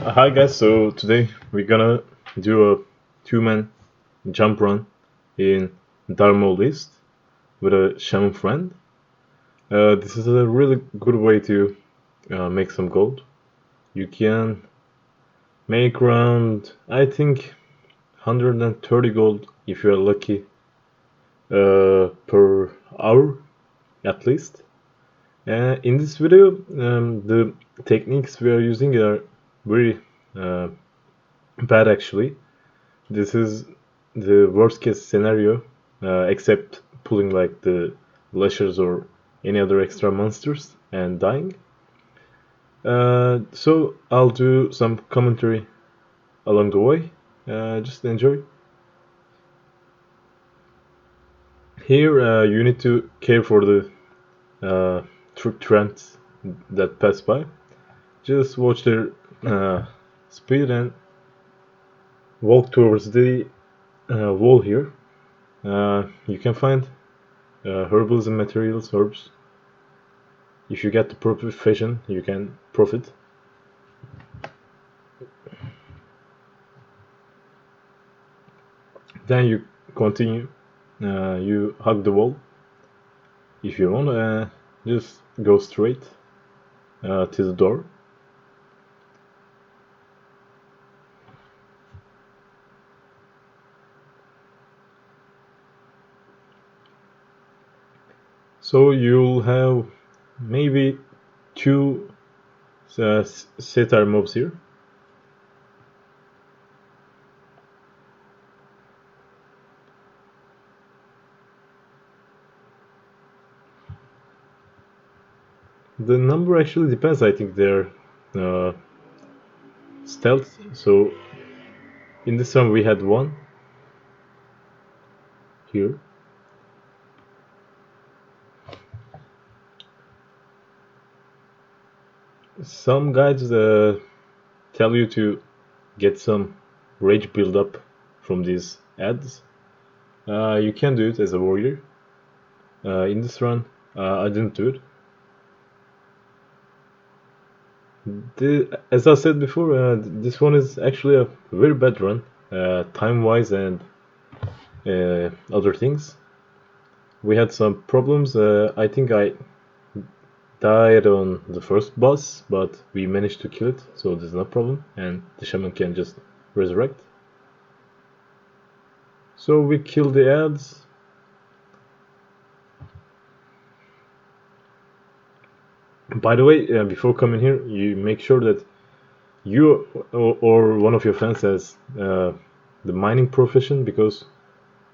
Hi guys, so today we're gonna do a two-man jump run in Maul East with a shaman friend. This is a really good way to make some gold. You can make around, I think, 130 gold if you're lucky per hour at least. In this video, the techniques we are using are very uh, bad actually. This is the worst case scenario, except pulling like the Lashers or any other extra monsters and dying. So I'll do some commentary along the way. Just enjoy. Here you need to care for the troop trends that pass by. Just watch their speed and walk towards the wall here. You can find herbals and materials, herbs. If you get the proper fashion, you can profit. Then you continue. You hug the wall. If you want, just go straight to the door. So you'll have maybe two satyr mobs here. The number actually depends. I think they're stealth. So in this one we had one here. Some guides tell you to get some rage build-up from these ads. You can do it as a warrior. In this run, I didn't do it. As I said before, this one is actually a very bad run, time-wise and other things. We had some problems. I think I died on the first boss, but we managed to kill it, so there's no problem, and the shaman can just resurrect. So we kill the ads. By the way, before coming here, you make sure that you or one of your friends has the mining profession, because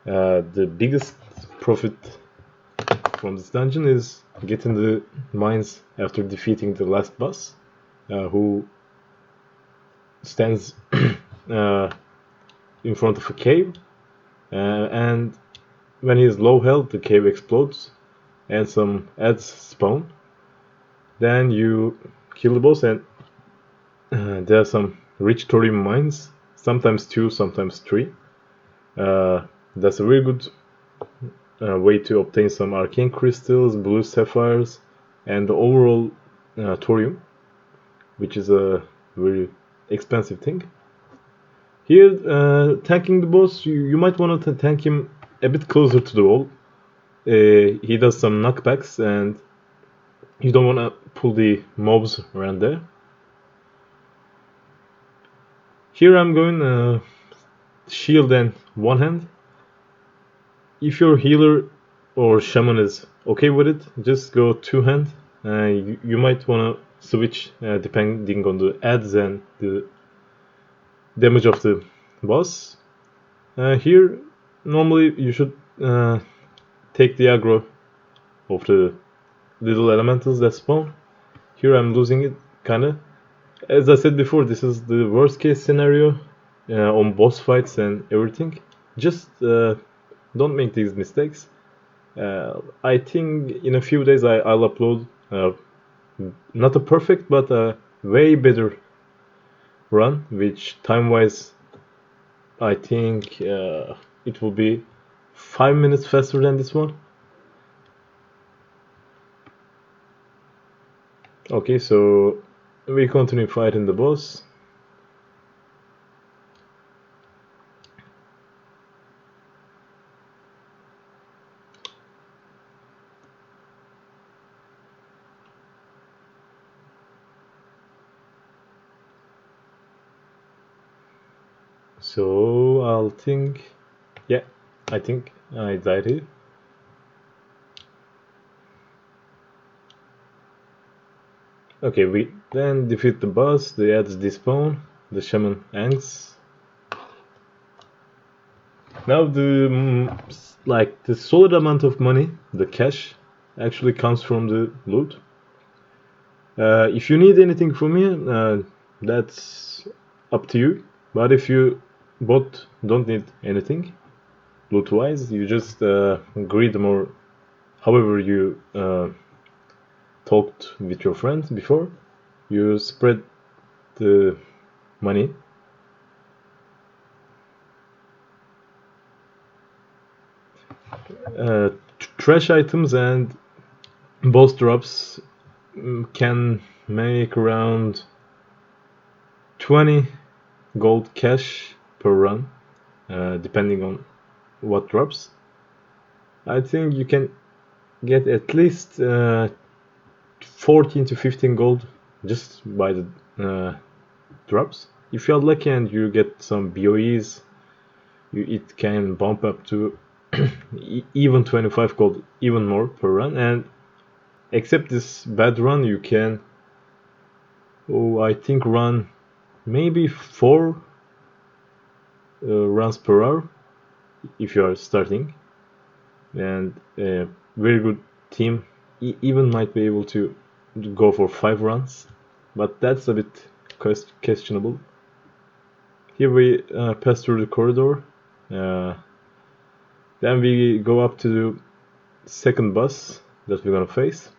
the biggest profit from this dungeon is getting the mines after defeating the last boss, who stands in front of a cave, and when he is low health, the cave explodes and some ads spawn. Then you kill the boss, and there are some rich thorium mines, sometimes 2, sometimes 3. That's a very good way to obtain some arcane crystals, blue sapphires, and the overall thorium, which is a very expensive thing. Here, tanking the boss, you might want to tank him a bit closer to the wall. He does some knockbacks, and you don't want to pull the mobs around there. Here I'm going shield and one hand. If your healer or shaman is okay with it, just go two hand. You might want to switch depending on the ads and the damage of the boss. Here, normally you should take the aggro of the little elementals that spawn. Here I'm losing it, kinda. As I said before, this is the worst case scenario on boss fights and everything. Just don't make these mistakes. I think in a few days I'll upload not a perfect but a way better run, which time-wise I think it will be 5 minutes faster than this one. Okay, so we continue fighting the boss. So I'll think, yeah, I think I died here. Okay, we then defeat the boss, the ads despawn, the shaman hangs. Now the solid amount of money, the cash, actually comes from the loot. If you need anything from me, that's up to you. But if you both don't need anything, loot-wise, you just greet them, or however you talked with your friends before, you spread the money. Trash items and boss drops can make around 20 gold cash per run, depending on what drops. I think you can get at least 14 to 15 gold just by the drops. If you're lucky and you get some BOEs, it can bump up to even 25 gold, even more per run. And except this bad run, you can, I think, run maybe 4 runs per hour if you are starting. And a very good team even might be able to go for 5 runs, but that's a bit questionable. Here we pass through the corridor, then we go up to the second boss that we're gonna face.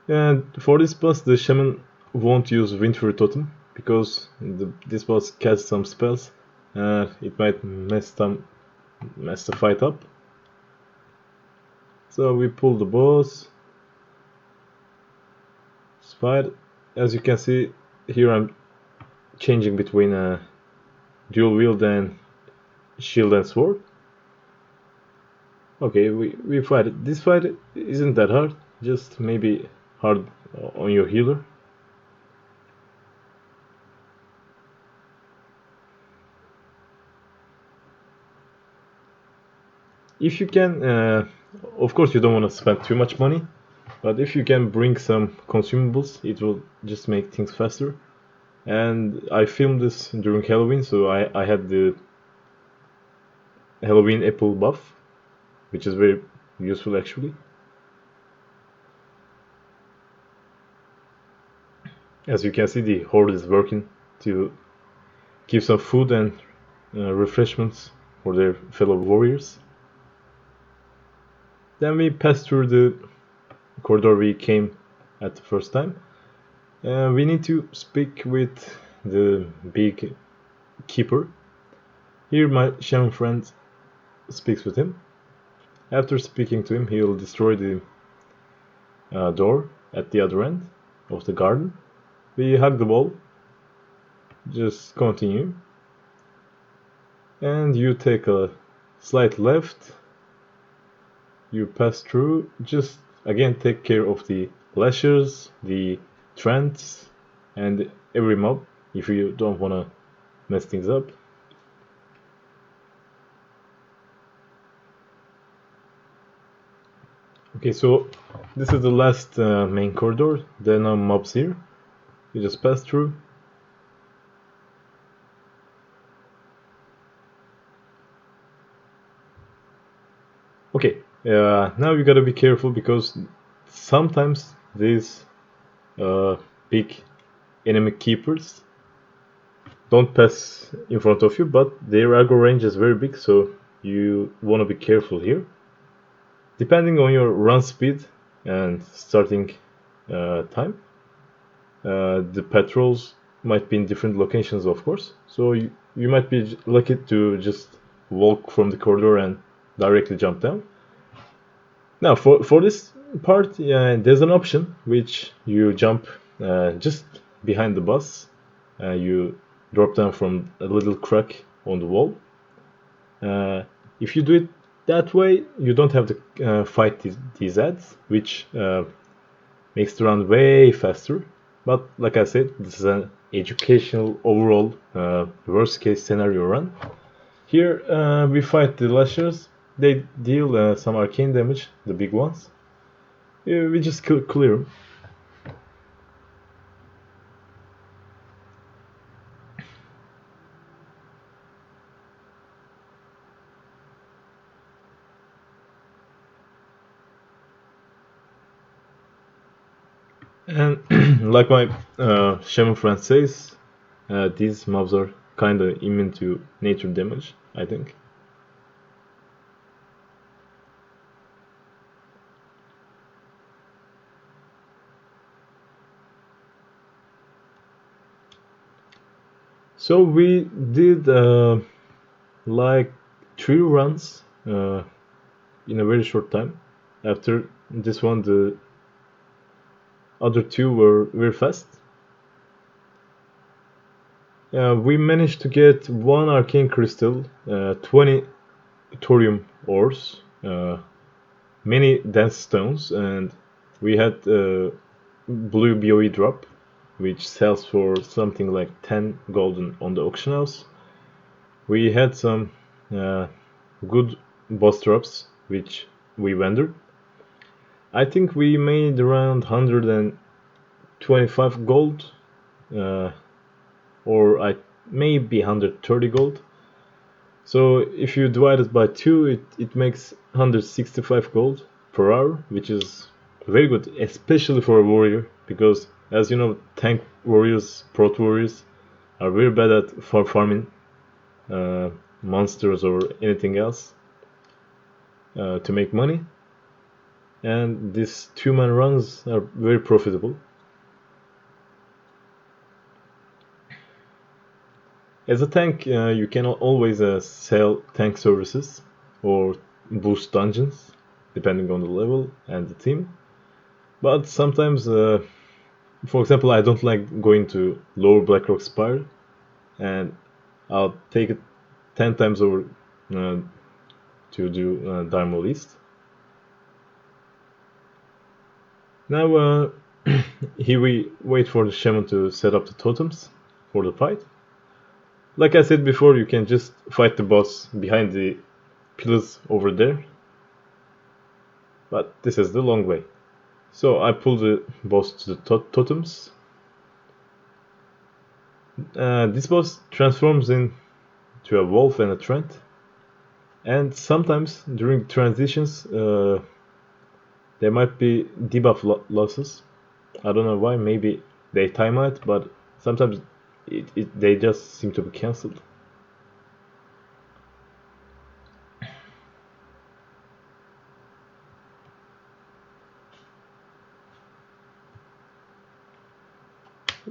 And for this boss, the shaman won't use Windfury Totem because this boss casts some spells. It might mess the fight up. So we pull the boss. Fight. As you can see here, I'm changing between dual wield and shield and sword. Okay, we fight it. This fight isn't that hard, just maybe hard on your healer. If you can, of course you don't want to spend too much money, but if you can bring some consumables, it will just make things faster. And I filmed this during Halloween, so I had the Halloween apple buff, which is very useful actually. As you can see, the horde is working to give some food and refreshments for their fellow warriors. Then we pass through the corridor we came at the first time. We need to speak with the big keeper. Here my shaman friend speaks with him. After speaking to him, he'll destroy the door at the other end of the garden. We hug the wall. Just continue. And you take a slight left. You pass through. Just again take care of the lashers, the trends, and every mob if you don't want to mess things up. Okay, so this is the last main corridor. There are no mobs here. You just pass through. Okay, now you gotta be careful because sometimes these big enemy keepers don't pass in front of you, but their aggro range is very big, so you want to be careful here. Depending on your run speed and starting time, the patrols might be in different locations, of course. So you might be lucky to just walk from the corridor and directly jump down. Now for this part, there's an option which you jump just behind the boss. You drop down from a little crack on the wall. If you do it that way, you don't have to fight these ads, which makes the run way faster. But like I said, this is an educational overall worst case scenario run. Here we fight the Lashers. They deal some arcane damage, the big ones. We just clear them. And like my shaman friend says, these mobs are kinda immune to nature damage, I think. So we did like 3 runs in a very short time. After this one, the other 2 were very fast. We managed to get 1 arcane crystal, 20 thorium ores, many dense stones, and we had blue BOE drop, which sells for something like 10 golden on the auction house. We had some good boss drops, which we vendored. I think we made around 125 gold, or maybe 130 gold. So if you divide it by 2, it makes 165 gold per hour, which is very good, especially for a warrior, because as you know, tank warriors, prot warriors are very bad at farming monsters or anything else to make money. And these 2-man runs are very profitable. As a tank, you can always sell tank services or boost dungeons, depending on the level and the team. But sometimes, for example, I don't like going to lower Blackrock Spire, and I'll take it 10 times over to do Maul East. Now, here we wait for the shaman to set up the totems for the fight. Like I said before, you can just fight the boss behind the pillars over there. But this is the long way. So I pull the boss to the totems. This boss transforms into a wolf and a trent. And sometimes during transitions, there might be debuff losses. I don't know why, maybe they time out, but sometimes they just seem to be cancelled.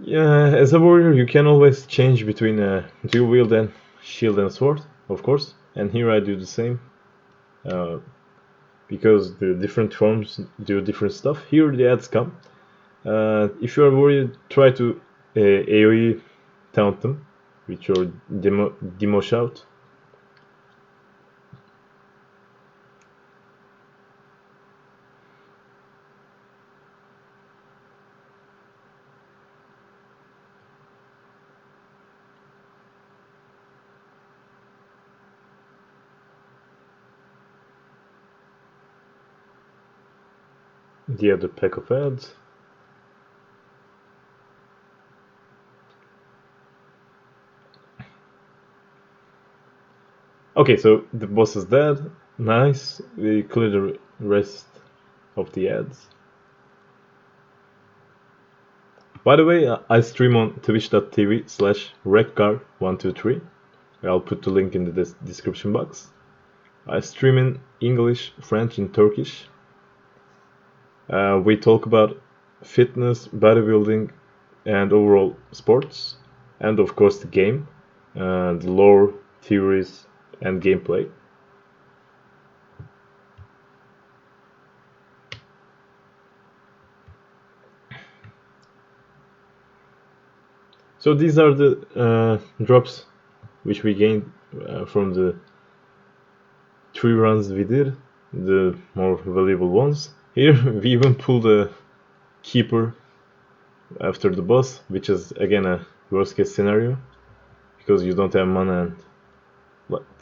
Yeah, as a warrior, you can always change between dual wield and shield and sword, of course. And here I do the same, because the different forms do different stuff. Here the ads come. If you are a warrior, try to AoE taunt them with your demo shout. The other pack of ads. Okay, so the boss is dead. Nice. We clear the rest of the ads. By the way, I stream on twitch.tv/rekgar123. I'll put the link in the description box. I stream in English, French, and Turkish. We talk about fitness, bodybuilding, and overall sports, and of course the game, the lore, theories, and gameplay. So these are the drops which we gained from the 3 runs we did, the more valuable ones. Here we even pulled a keeper after the boss, which is again a worst case scenario because you don't have mana and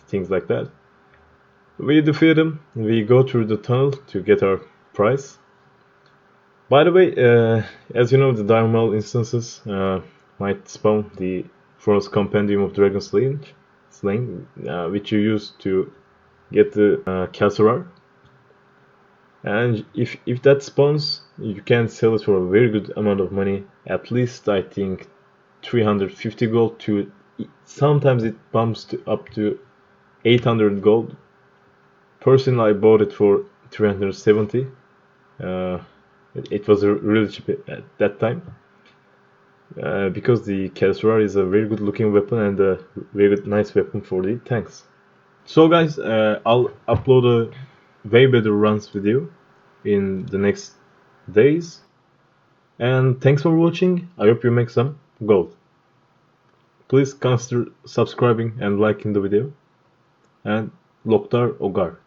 things like that. We defeat him, we go through the tunnel to get our prize. By the way, as you know, the Diamond instances might spawn the Frost Compendium of Dragon Slaying, which you use to get the Kasserar. And if that spawns, you can sell it for a very good amount of money, at least I think 350 gold to sometimes it bumps up to 800 gold. Personally, I bought it for 370. It was really cheap at that time. Because the Kasserar is a very good looking weapon and a very good, nice weapon for the tanks. So guys, I'll upload a way better runs video in the next days. And thanks for watching. I hope you make some gold. Please consider subscribing and liking the video. And Loktar Ogar.